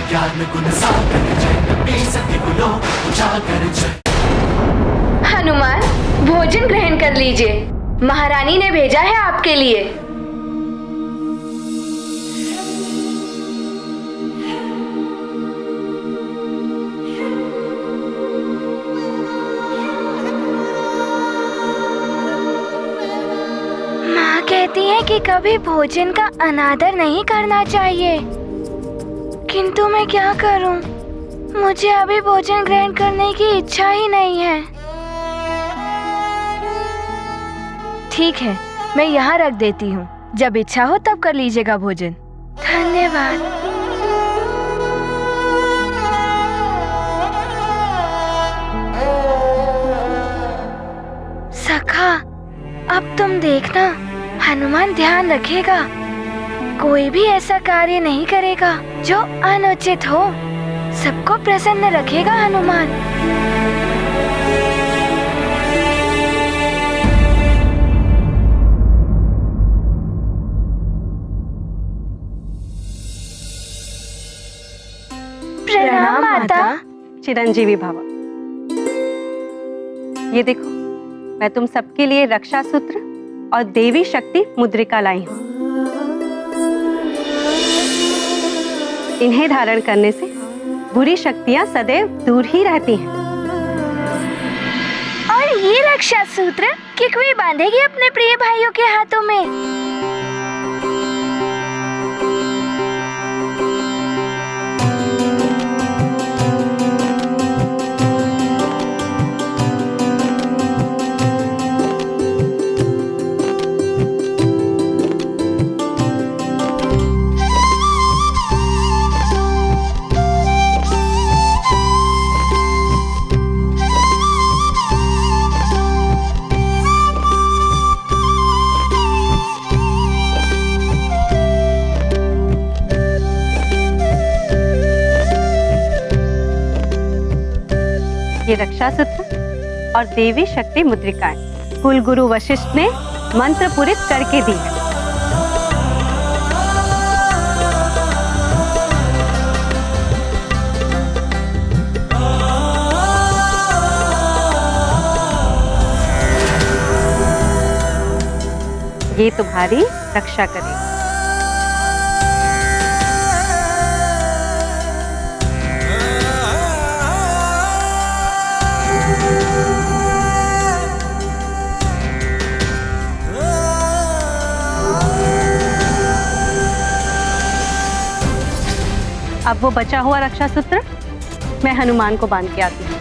ज्ञान गुण सागर जय, नबी सत्य गुलो उजागर जय। हनुमान, भोजन ग्रहण कर लीजिए, महारानी ने भेजा है आपके लिए। माँ कहती है कि कभी भोजन का अनादर नहीं करना चाहिए, किंतु मैं क्या करूं? मुझे अभी भोजन ग्रहण करने की इच्छा ही नहीं है। ठीक है, मैं यहाँ रख देती हूँ, जब इच्छा हो तब कर लीजिएगा भोजन। धन्यवाद। सखा, अब तुम देखना, हनुमान ध्यान रखेगा, कोई भी ऐसा कार्य नहीं करेगा जो अनुचित हो। सबको प्रसन्न रखेगा हनुमान। प्रणाम माता। चिरंजीवी भव। ये देखो, मैं तुम सबके लिए रक्षा सूत्र और देवी शक्ति मुद्रिका लाई हूँ। इन्हें धारण करने से बुरी शक्तियाँ सदैव दूर ही रहती हैं। और ये रक्षा सूत्र किकवी बांधेगी अपने प्रिय भाइयों के हाथों में। ये रक्षा सूत्र और देवी शक्ति मुद्रिकाएं कुल गुरु वशिष्ठ ने मंत्र पूरित करके दी है। ये तुम्हारी रक्षा करेगी। अब वो बचा हुआ रक्षा सूत्र मैं हनुमान को बांध के आती हूँ।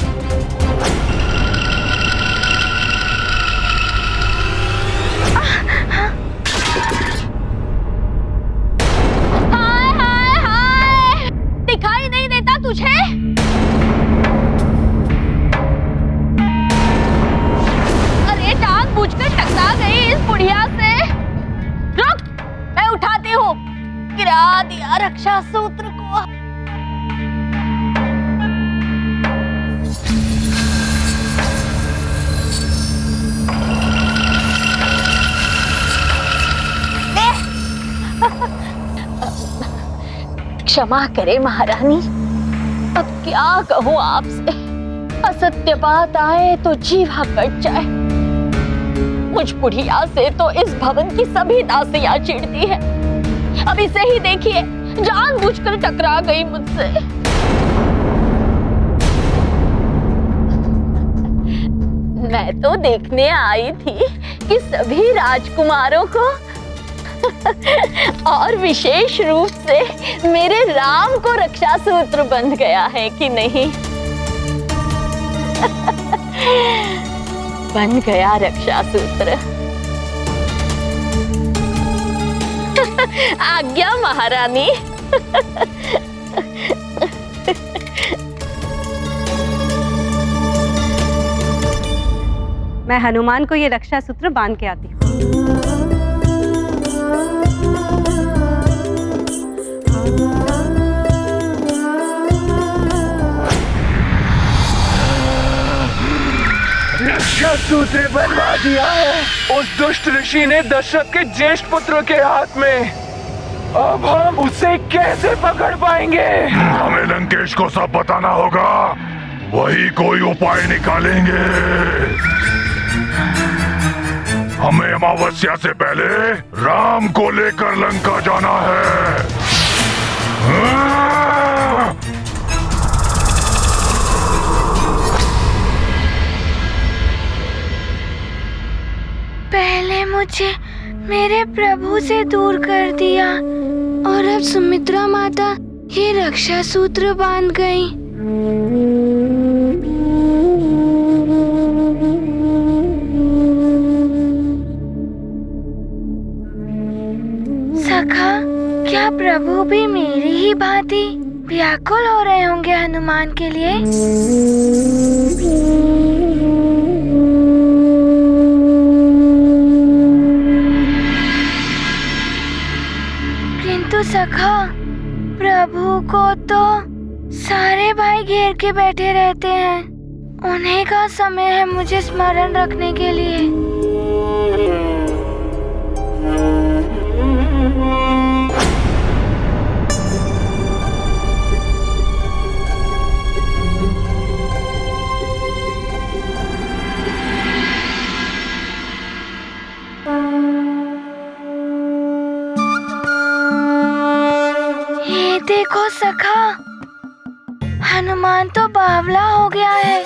हाय हाय हाय, दिखाई नहीं देता तुझे? अरे टांग बूझकर टकरा गई इस बुढ़िया से। रुक, मैं उठाती हूँ। गिरा दिया रक्षा सूत्र को। क्षमा करे महारानी, अब क्या कहूँ आपसे। असत्य बात आए तो जीवा कट जाए। मुझ बुढ़िया से तो इस भवन की सभी दासियां चिढ़ती है। अब इसे ही देखिए, जानबूझकर टकरा गई मुझसे। मैं तो देखने आई थी कि सभी राजकुमारों को और विशेष रूप से मेरे राम को रक्षा सूत्र बंध गया है कि नहीं। बन गया रक्षा सूत्र। आज्ञा महारानी। मैं हनुमान को ये रक्षा सूत्र बांध के आती हूँ। रक्षा सूत्र बनवा दिया है उस दुष्ट ऋषि ने दशरथ के ज्येष्ठ पुत्र के हाथ में। अब हम उसे कैसे पकड़ पाएंगे? हमें लंकेश को सब बताना होगा, वही कोई उपाय निकालेंगे। हमें अमावस्या से पहले राम को लेकर लंका जाना है। पहले मुझे मेरे प्रभु से दूर कर दिया और अब सुमित्रा माता ये रक्षा सूत्र बांध गई। सखा, क्या प्रभु भी मेरी ही भांति व्याकुल हो रहे होंगे हनुमान के लिए? किंतु सखा, प्रभु को तो सारे भाई घेर के बैठे रहते हैं। उन्हीं का समय है मुझे स्मरण रखने के लिए। देखो सखा, हनुमान तो बावला हो गया है।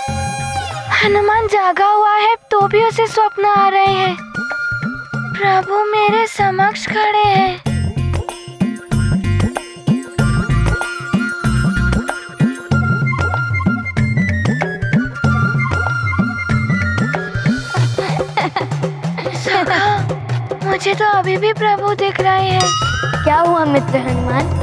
हनुमान जागा हुआ है तो भी उसे स्वप्न आ रहे हैं। प्रभु मेरे समक्ष खड़े हैं। सखा, मुझे तो अभी भी प्रभु दिख रहे हैं। क्या हुआ मित्र हनुमान?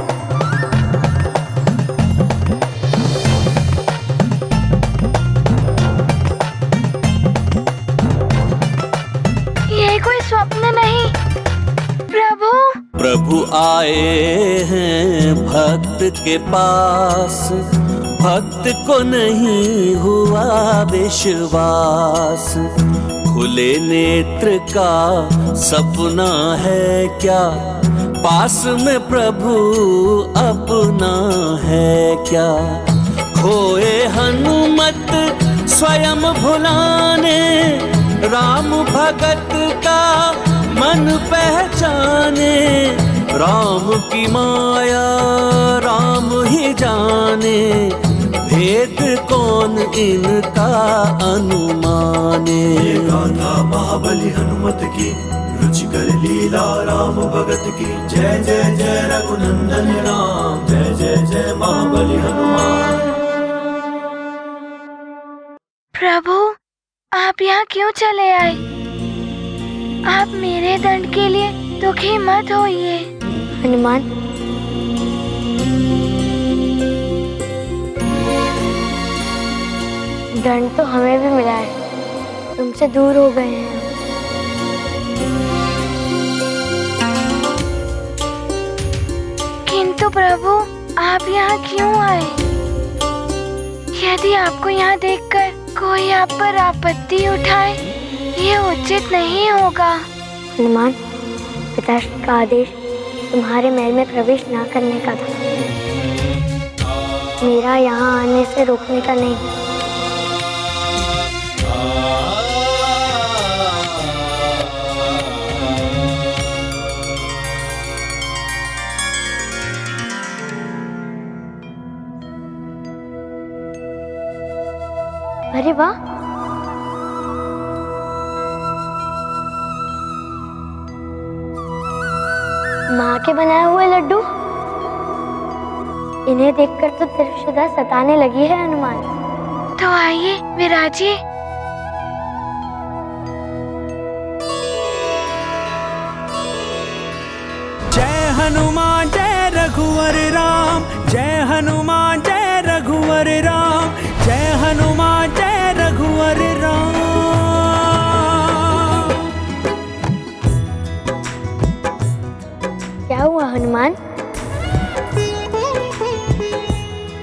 कोई स्वप्न नहीं, प्रभु आए हैं भक्त के पास, भक्त को नहीं हुआ विश्वास। खुले नेत्र का सपना है क्या, पास में प्रभु अपना है क्या। खोए हनुमत स्वयं भुलाने, राम भगत का मन पहचाने। राम की माया राम ही जाने, भेद कौन इनका अनुमाने। ये गाथा महाबली हनुमत की, रुचिकर लीला राम भगत की। जय जय जय रघुनंदन राम, जय जय जय महाबली हनुमान। प्रभु, आप यहाँ क्यों चले आए? आप मेरे दंड के लिए दुखी मत होइए। हनुमान, दंड तो हमें भी मिला है, तुमसे दूर हो गए हैं। किंतु प्रभु, आप यहाँ क्यों आए? यदि आपको यहाँ देखकर कोई आप पर आपत्ति उठाए, ये उचित नहीं होगा। हनुमान, पिताश्री का आदेश तुम्हारे महल में प्रवेश न करने का था, मेरा यहाँ आने से रोकने का नहीं। अरे वाह, माँ के बनाए हुए लड्डू। इन्हें देखकर तो त्रिशुदा सताने लगी है हनुमान। तो आइए विराजिए। जय हनुमान जय रघुवर राम, जय हनुमान जय रघुवर राम, जय हनुमान जय रघुवर राम। क्या हुआ हनुमान?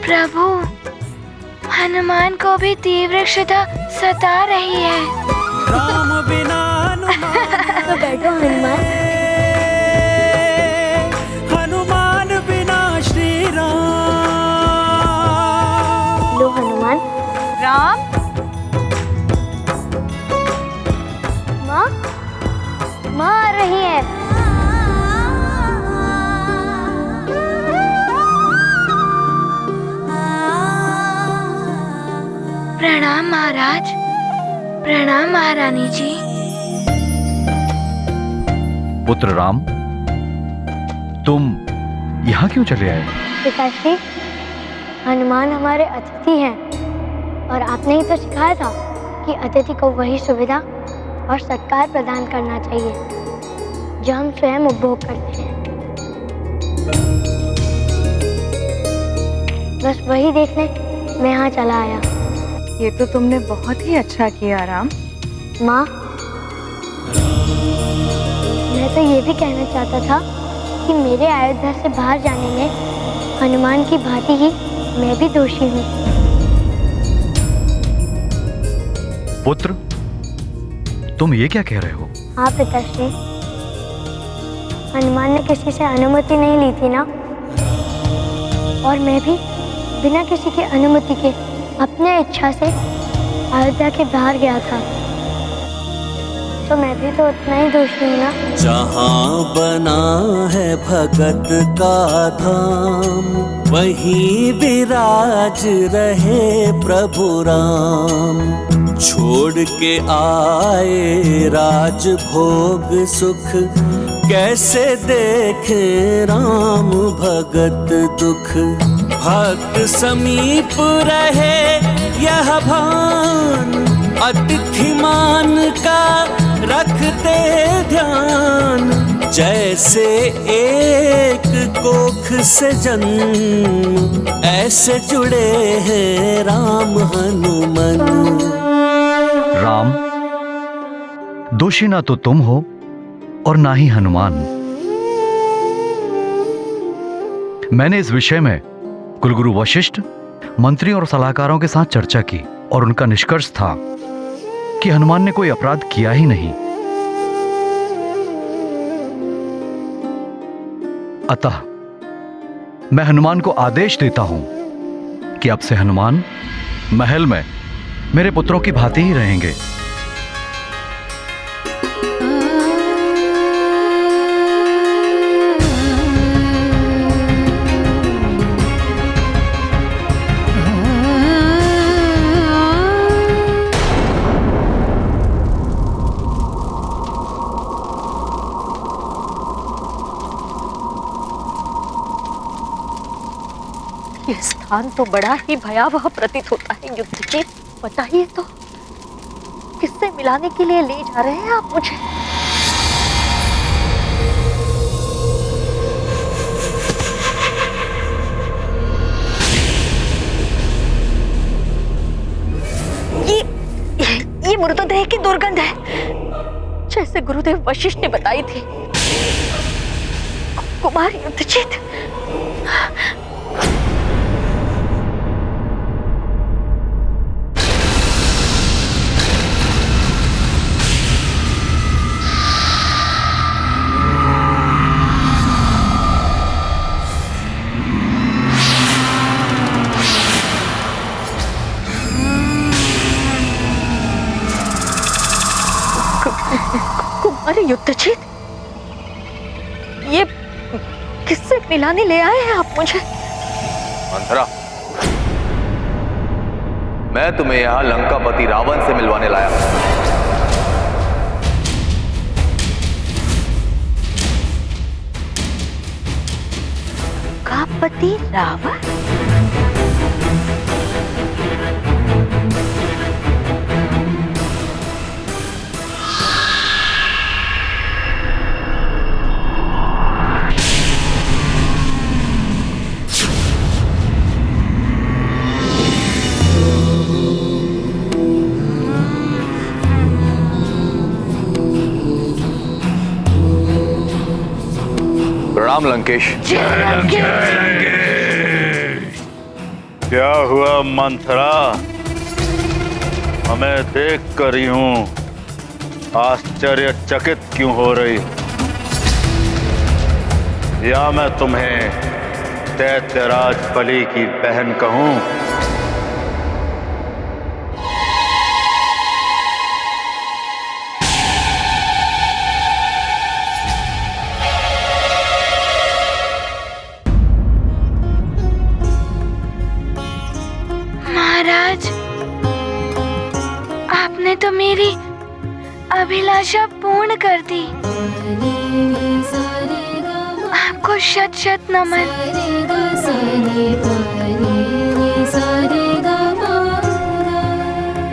प्रभु, हनुमान को भी तीव्र क्षुधा सता रही है। राम बिना हनुमान तो बैठो हनुमान। हनुमान प्रणाम महाराज। प्रणाम महारानी जी। पुत्र राम, तुम यहाँ क्यों चले आए? पिताश्री, हनुमान हमारे अतिथि हैं और आपने ही तो सिखाया था कि अतिथि को वही सुविधा और सत्कार प्रदान करना चाहिए जो हम स्वयं उपभोग करते हैं। बस वही देखने मैं यहाँ चला आया। ये तो तुमने बहुत ही अच्छा किया राम। माँ, मैं तो ये भी कहना चाहता था कि मेरे अयोध्या से बाहर जाने में हनुमान की भांति ही मैं भी दोषी हूँ। पुत्र, तुम ये क्या कह रहे हो? हाँ पिताश्री, हनुमान ने किसी से अनुमति नहीं ली थी ना, और मैं भी बिना किसी की अनुमति के अपने इच्छा से अयोध्या के बाहर गया था, तो मैं भी तो उतना ही दोषी हूँ ना। जहाँ बना है भगत का धाम, वहीं विराज रहे प्रभु राम। छोड़ के आए राज भोग सुख, कैसे देखे राम भगत दुख। भक्त समीप रहे यह भान, अतिथि मान का रखते ध्यान। जैसे एक कोख से जन्म, ऐसे जुड़े हैं राम हनुमान। राम, दोषी ना तो तुम हो और ना ही हनुमान। मैंने इस विषय में कुलगुरु वशिष्ठ, मंत्री और सलाहकारों के साथ चर्चा की और उनका निष्कर्ष था कि हनुमान ने कोई अपराध किया ही नहीं। अतः मैं हनुमान को आदेश देता हूं कि अब से हनुमान महल में मेरे पुत्रों की भांति ही रहेंगे। ये स्थान तो बड़ा ही भयावह प्रतीत होता है युद्धजीत। बताइए तो, किससे मिलाने के लिए ले जा रहे हैं आप मुझे? ये मृतदेह की दुर्गंध है, जैसे गुरुदेव वशिष्ठ ने बताई थी। कुमार युद्धजीत, कुमार युद्धजीत, ये किससे मिलाने ले आए हैं आप मुझे? मंथरा, मैं तुम्हें यहाँ लंकापति रावण से मिलवाने लाया हूं। लंकापति रावण? प्रणाम लंकेश। क्या हुआ मंथरा? हमें देख कर यूं आश्चर्यचकित क्यों हो रही? या मैं तुम्हें दैत्यराज बलि की बहन कहूं? महाराज, आपने तो मेरी अभिलाषा पूर्ण कर दी। आपको शत शत नमन।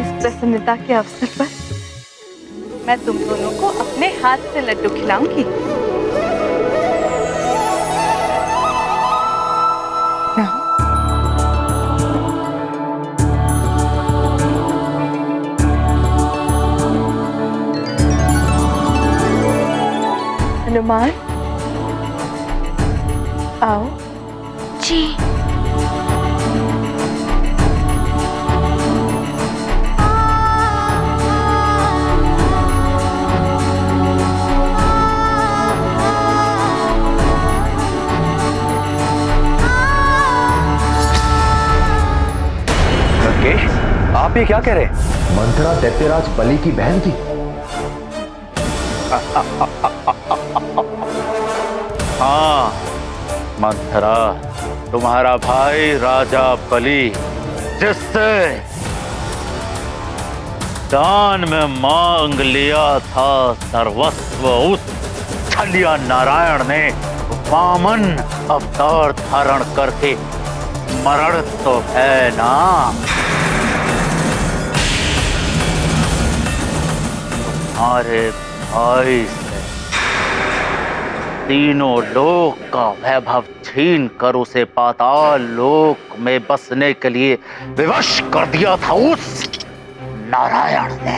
इस प्रसन्नता के अवसर पर मैं तुम दोनों को अपने हाथ से लड्डू खिलाऊंगी। हनुमान, आओ। जी। लंकेश, आप ये क्या कह रहे हैं? मंथरा दैत्यराज बलि की बहन थी। हाँ मंथरा, तुम्हारा भाई राजा बलि, जिससे दान में मांग लिया था सर्वस्व, उस छलिया नारायण ने वामन अवतार धारण करके मरण तो है ना। तुम्हारे भाई से तीनों लोक का वैभव छीन कर उसे पाताल लोक में बसने के लिए विवश कर दिया था उस नारायण ने।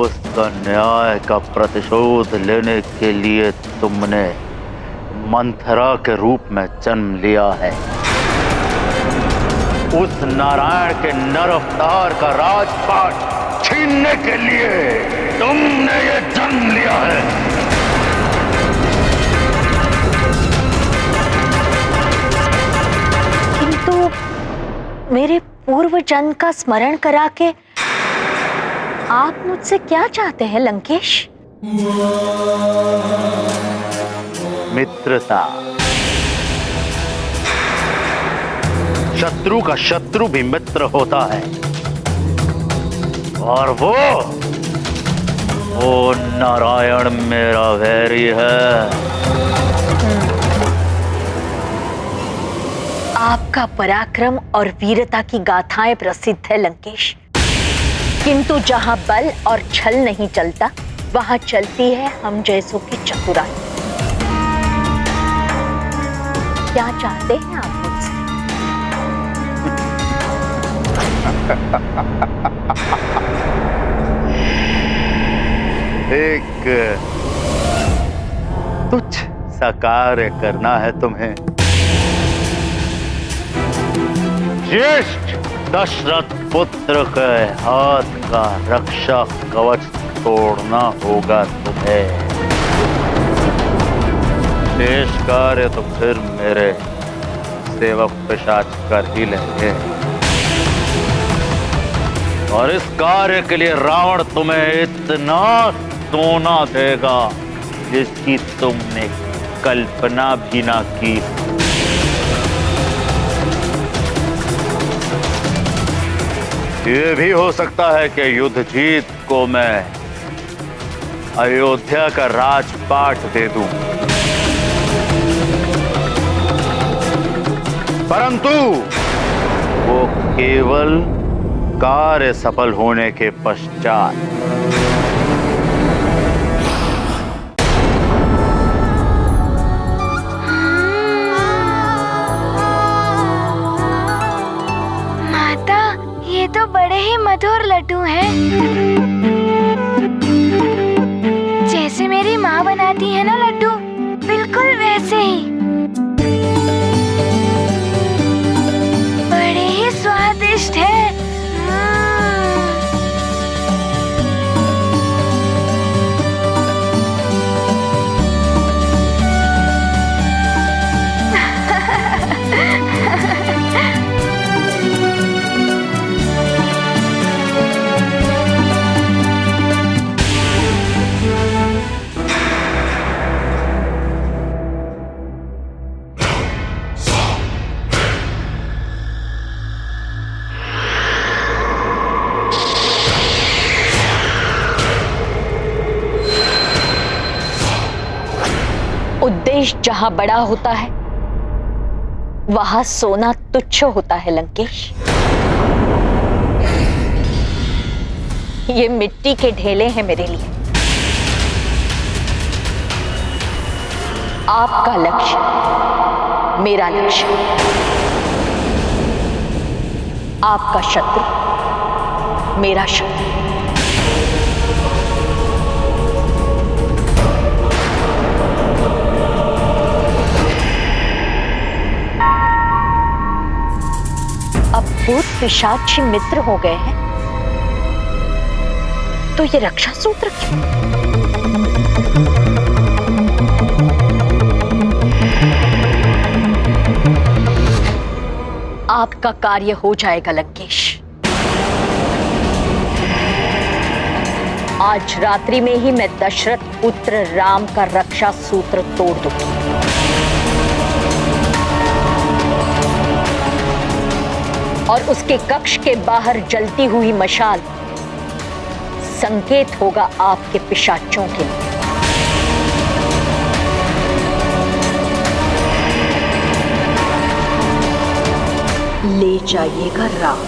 उस अन्याय का प्रतिशोध लेने के लिए तुमने मंथरा के रूप में जन्म लिया है। उस नारायण के नर अवतार का राजपाट छीनने के लिए तुमने ये जन्म लिया है। किंतु मेरे पूर्व जन्म का स्मरण करा के आप मुझसे क्या चाहते हैं लंकेश? मित्रता। शत्रु का शत्रु भी मित्र होता है, और वो नारायण मेरा वैरी है। आपका पराक्रम और वीरता की गाथाएं प्रसिद्ध है लंकेश, किंतु जहां बल और छल नहीं चलता, वहां चलती है हम जैसों की चतुराई। क्या चाहते हैं आप मुझसे? एक तुच्छ सा कार्य करना है तुम्हें। ज्येष्ठ दशरथ पुत्र के हाथ का रक्षा कवच तोड़ना होगा तुम्हें। शेष कार्य तो फिर मेरे सेवक पिशाच कर ही लेंगे, और इस कार्य के लिए रावण तुम्हें इतना सोना देगा जिसकी तुमने कल्पना भी ना की। ये भी हो सकता है कि युद्ध जीत को मैं अयोध्या का राजपाट दे दूं, परंतु वो केवल कार्य सफल होने के पश्चात। माता, ये तो बड़े ही मधुर लड्डू हैं। जैसे मेरी माँ बनाती है ना लड्डू, बिल्कुल वैसे ही। बड़े ही स्वादिष्ट है। उद्देश्य जहां बड़ा होता है वहां सोना तुच्छ होता है लंकेश। ये मिट्टी के ढेले हैं मेरे लिए। आपका लक्ष्य मेरा लक्ष्य, आपका शत्रु मेरा शत्रु। अब भूत पिशाची मित्र हो गए हैं तो ये रक्षा सूत्र क्यों? आपका कार्य हो जाएगा लंकेश। आज रात्रि में ही मैं दशरथ पुत्र राम का रक्षा सूत्र तोड़ दूंगी। और उसके कक्ष के बाहर जलती हुई मशाल संकेत होगा आपके पिशाचों के लिए। ले जाइएगा राम।